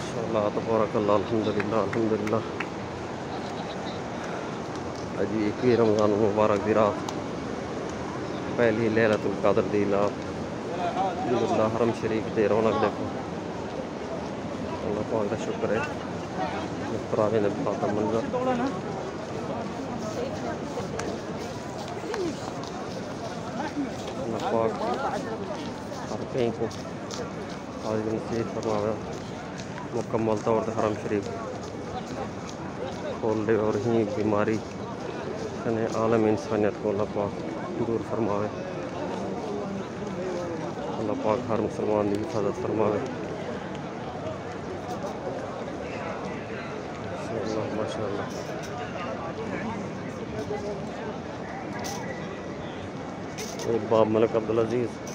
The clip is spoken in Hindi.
माशाअल्लाह तबारकल्लाह अल्हम्दुलिल्लाह अल्हम्दुलिल्लाह। अज 21 रमज़ान मुबारक दी रात, पहली लैलतुल क़द्र दी रात। अल्हम्दुलिल्लाह हरम शरीफ दे रौनक देखो, अल्लाह पाक का शुक्र है। तरावे ने बात मंजर अल्लाह पाक हर कहीं को आज नसीब फरमावे मुकम्मल तौर पर हरम शरीफ खोल दे और ही बीमारी यानी आलम इंसानियत को अल्लाह पाक दूर फरमावे। अल्लाह पाक हर मुसलमान की हिफाजत फरमावे। माशाअल्लाह बाब मलिक अब्दुल अजीज़